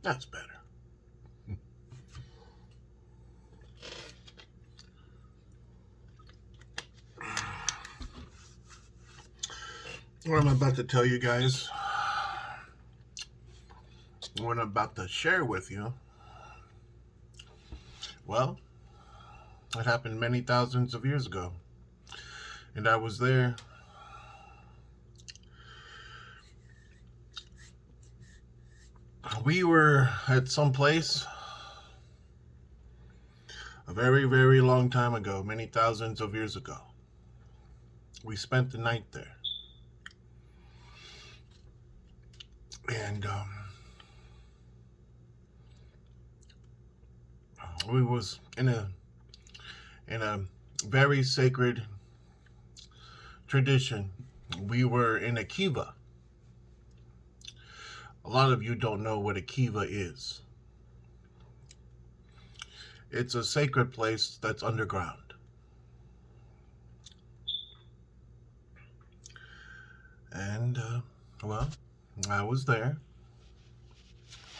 That's better. What I'm about to tell you guys, what I'm about to share with you, well, it happened many thousands of years ago. And I was there. We were at some place a very, very long time ago, many thousands of years ago. We spent the night there. And we was in a very sacred tradition. We were in a kiva. A lot of you don't know what a kiva is. It's a sacred place that's underground. And, well, I was there.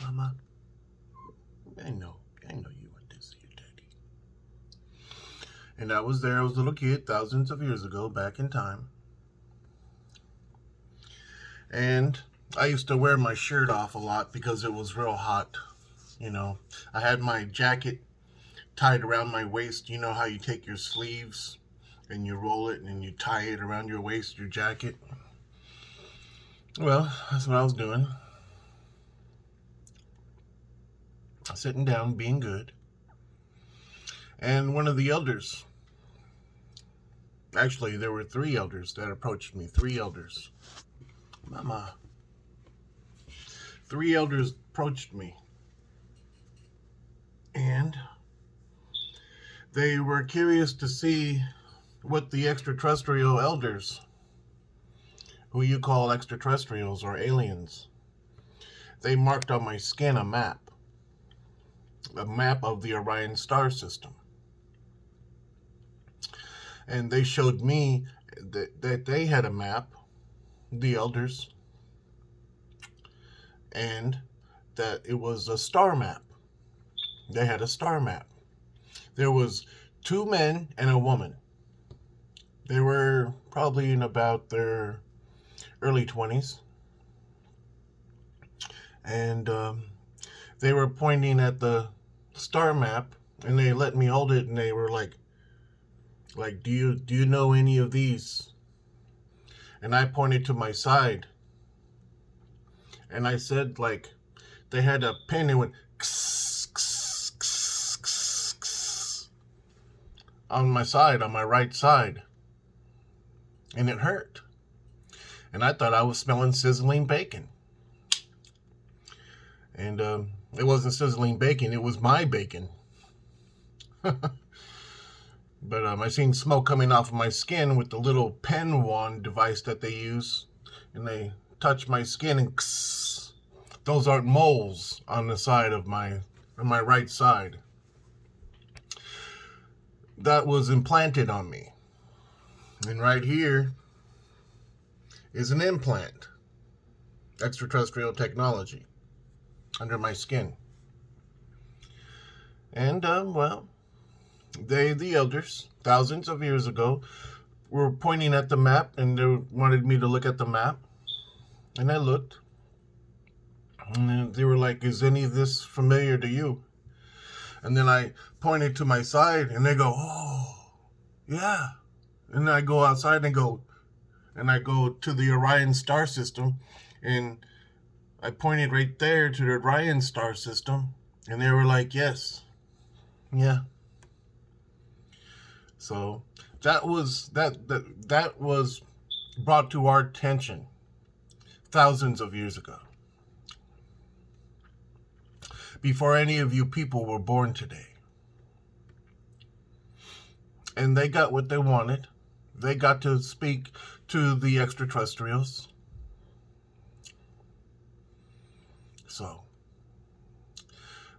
Mama, I know you want to see your daddy. And I was there. I was a little kid thousands of years ago, back in time. And I used to wear my shirt off a lot because it was real hot. You know, I had my jacket tied around my waist. You know how you take your sleeves and you roll it and you tie it around your waist, your jacket? Well, that's what I was doing. Sitting down, being good. And one of the elders, actually, there were 3 elders that approached me. 3 elders. Mama. 3 elders approached me. And they were curious to see what the extraterrestrial elders, who you call extraterrestrials or aliens, they marked on my skin a map of the Orion star system. And they showed me that they had a map, the elders, and that it was a star map. They had a star map. There was 2 men and a woman. They were probably in about their early 20s. And they were pointing at the star map, and they let me hold it, and they were like, do you know any of these? And I pointed to my side, and I said, they had a pen and went on my side, on my right side, and it hurt. And I thought I was smelling sizzling bacon. And it wasn't sizzling bacon, it was my bacon. But I seen smoke coming off of my skin with the little pen wand device that they use. And they touch my skin, and those aren't moles on the side of on my right side. That was implanted on me. And right here is an implant. Extraterrestrial technology under my skin. And, well, the elders, thousands of years ago, were pointing at the map, and they wanted me to look at the map. And I looked. And they were like, is any of this familiar to you? And then I pointed to my side, and they go, oh, yeah. And I go outside and go to the Orion star system, and I pointed right there to the Orion star system, and they were like, yes, yeah. So that was brought to our attention thousands of years ago, before any of you people were born today. And they got what they wanted. They got to speak to the extraterrestrials. So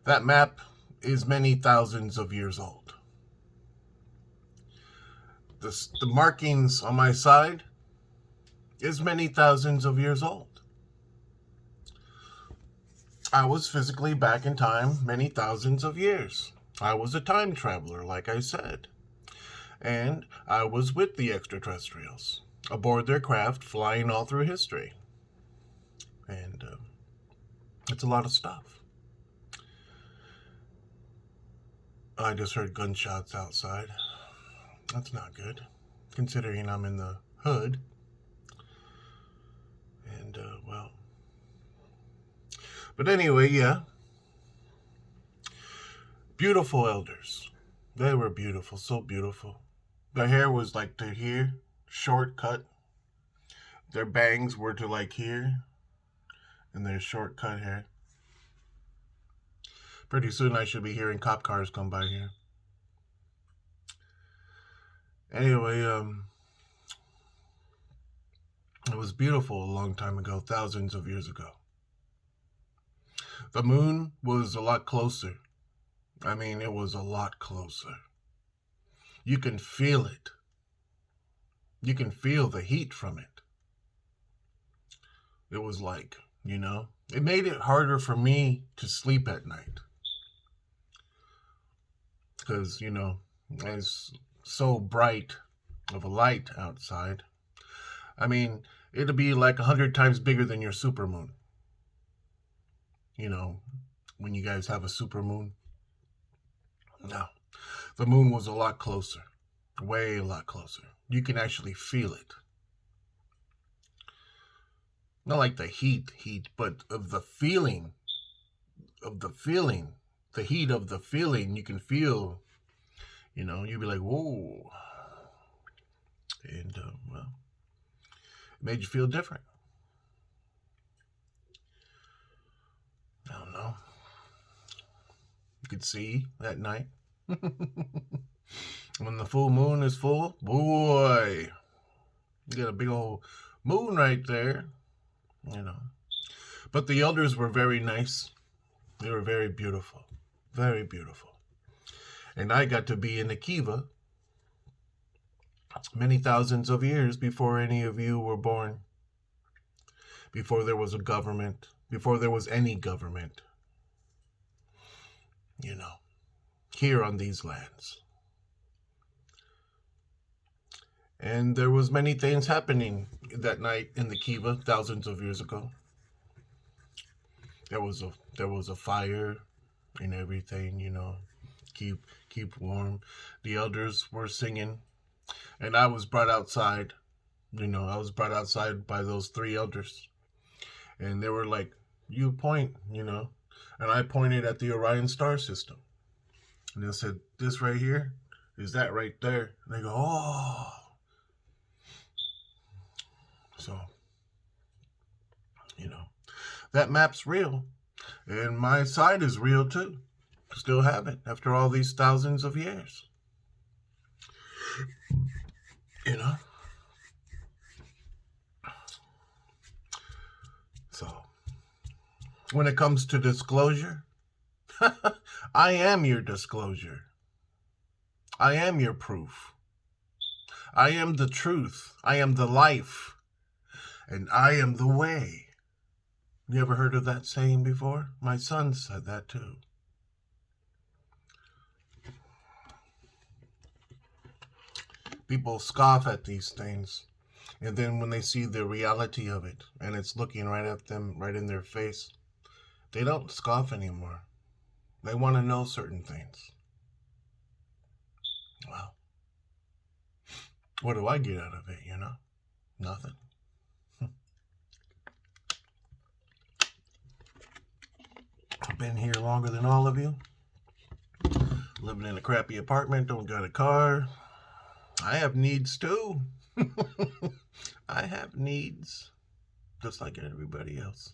that map is many thousands of years old. The markings on my side is many thousands of years old. I was physically back in time many thousands of years. I was a time traveler, like I said. And I was with the extraterrestrials, aboard their craft, flying all through history. And it's a lot of stuff. I just heard gunshots outside. That's not good, considering I'm in the hood. And, well. But anyway, yeah. Beautiful elders. They were beautiful, so beautiful. Their hair was like to here, short cut. Their bangs were to like here, and their short cut hair. Pretty soon I should be hearing cop cars come by here. Anyway, it was beautiful a long time ago, thousands of years ago. The moon was a lot closer. I mean, it was a lot closer. You can feel it. You can feel the heat from it. It was like, it made it harder for me to sleep at night. Because, it's so bright of a light outside. I mean, it'll be like 100 times bigger than your supermoon. When you guys have a supermoon. No, the moon was a lot closer. Way a lot closer. You can actually feel it. Not like the heat, but of the feeling. The heat of the feeling, you can feel, you'd be like, whoa. And, well, it made you feel different. I don't know. You could see at night. When the full moon is full, boy, you got a big old moon right there, But the elders were very nice. They were very beautiful. Very beautiful. And I got to be in Akiva many thousands of years before any of you were born. Before there was a government. Before there was any government. Here on these lands. And there was many things happening that night in the Kiva thousands of years ago. There was a fire and everything, keep warm. The elders were singing, and I was brought outside. I was brought outside by those 3 elders, and they were like, "You point," and I pointed at the Orion star system, and they said, "This right here is that right there." And they go, "Oh." So, that map's real. And my side is real too. Still have it after all these thousands of years. So, when it comes to disclosure, I am your disclosure. I am your proof. I am the truth. I am the life. And I am the way. You ever heard of that saying before? My son said that too. People scoff at these things. And then when they see the reality of it, and it's looking right at them, right in their face, they don't scoff anymore. They want to know certain things. Well, what do I get out of it, Nothing. I've been here longer than all of you. Living in a crappy apartment, don't got a car. I have needs too. I have needs, just like everybody else.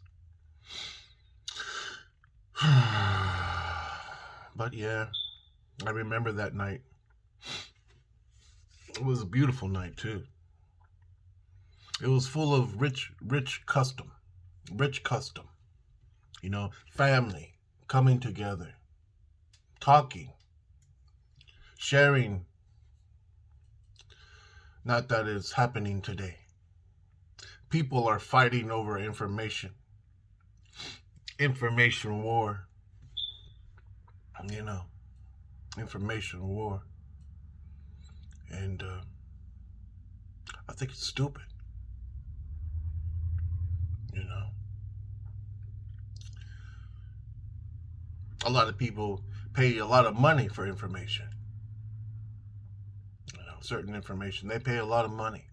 But yeah, I remember that night. It was a beautiful night too. It was full of rich custom. Family coming together, talking, sharing. Not that it's happening today. People are fighting over information. information war. You know, information war. And I think it's stupid. You know, a lot of people pay a lot of money for information. You know, certain information. They pay a lot of money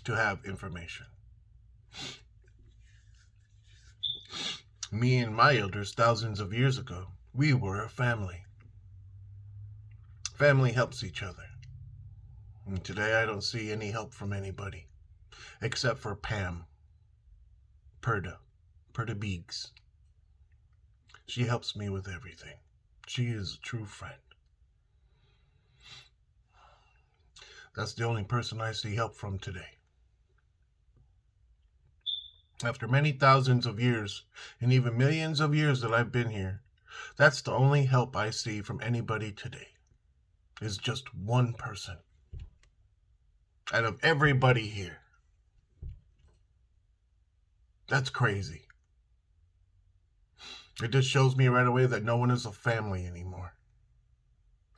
to have information. Me and my elders, thousands of years ago, we were a family. Family helps each other. And today I don't see any help from anybody except for Pam, Perda Beegs. She helps me with everything. She is a true friend. That's the only person I see help from today. After many thousands of years, and even millions of years that I've been here, that's the only help I see from anybody today. Is just one person. Out of everybody here. That's crazy. It just shows me right away that no one is a family anymore.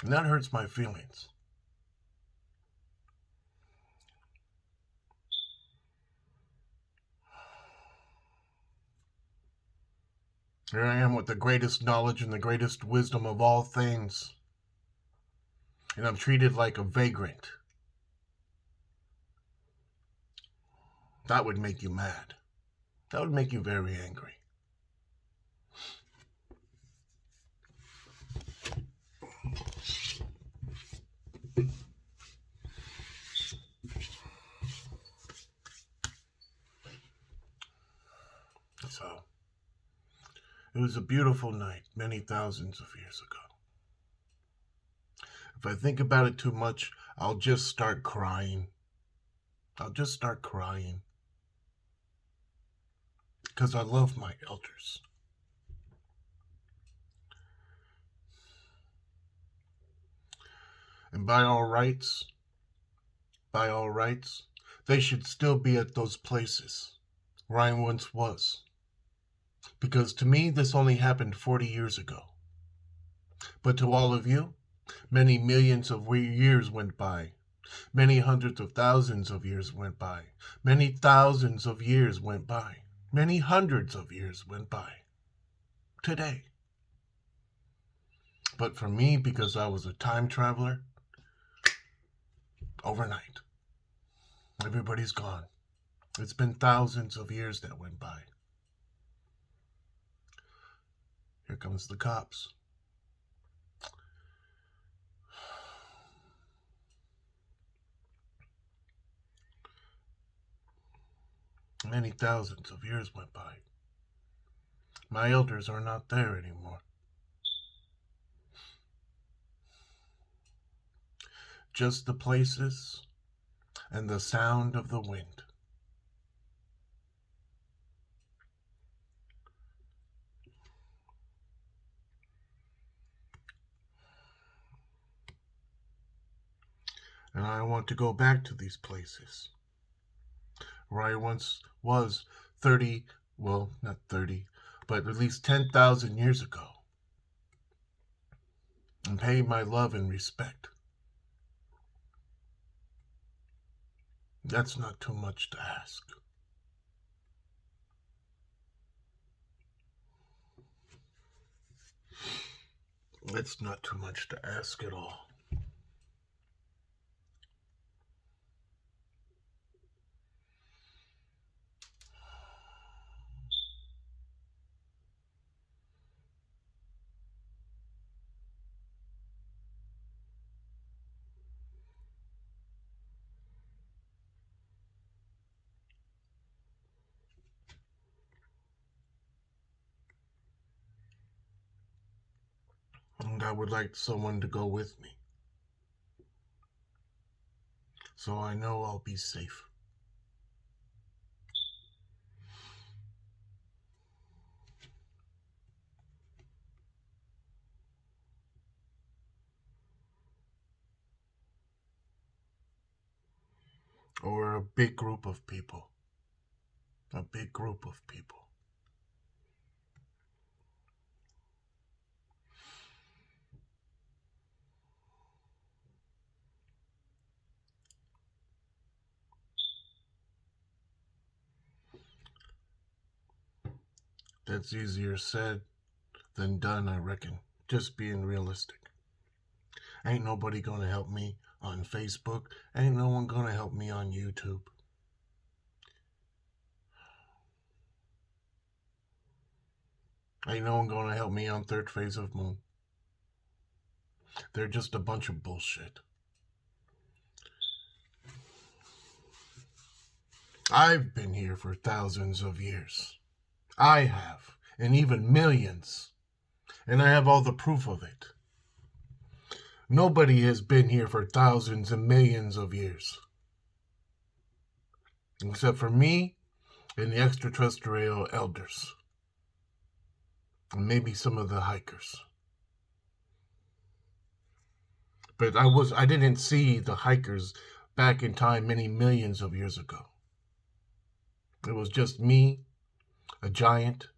And that hurts my feelings. Here I am with the greatest knowledge and the greatest wisdom of all things. And I'm treated like a vagrant. That would make you mad. That would make you very angry. So, it was a beautiful night many thousands of years ago. If I think about it too much, I'll just start crying. Because I love my elders. And by all rights, they should still be at those places where I once was. Because to me, this only happened 40 years ago. But to all of you, many millions of years went by. Many hundreds of thousands of years went by. Many thousands of years went by. Many hundreds of years went by. Today. But for me, because I was a time traveler, overnight, everybody's gone. It's been thousands of years that went by. Here comes the cops. Many thousands of years went by. My elders are not there anymore. Just the places and the sound of the wind. And I want to go back to these places where I once was 30, well, not 30, but at least 10,000 years ago, and pay my love and respect. That's not too much to ask. That's not too much to ask at all. And I would like someone to go with me, so I know I'll be safe. Or a big group of people. A big group of people. That's easier said than done, I reckon. Just being realistic. Ain't nobody gonna help me on Facebook. Ain't no one gonna help me on YouTube. Ain't no one gonna help me on third phase of moon. They're just a bunch of bullshit. I've been here for thousands of years. I have, and even millions. And I have all the proof of it. Nobody has been here for thousands and millions of years. Except for me and the extraterrestrial elders. And maybe some of the hikers. But I didn't see the hikers back in time many millions of years ago. It was just me, a giant,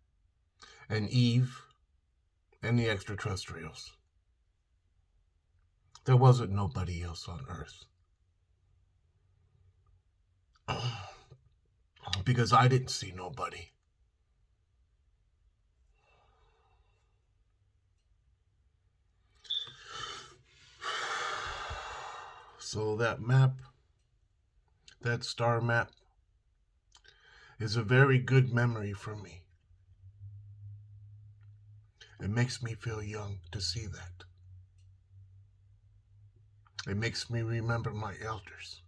and Eve, and the extraterrestrials. There wasn't nobody else on Earth. Because I didn't see nobody. So that map, that star map, is a very good memory for me. It makes me feel young to see that. It makes me remember my elders.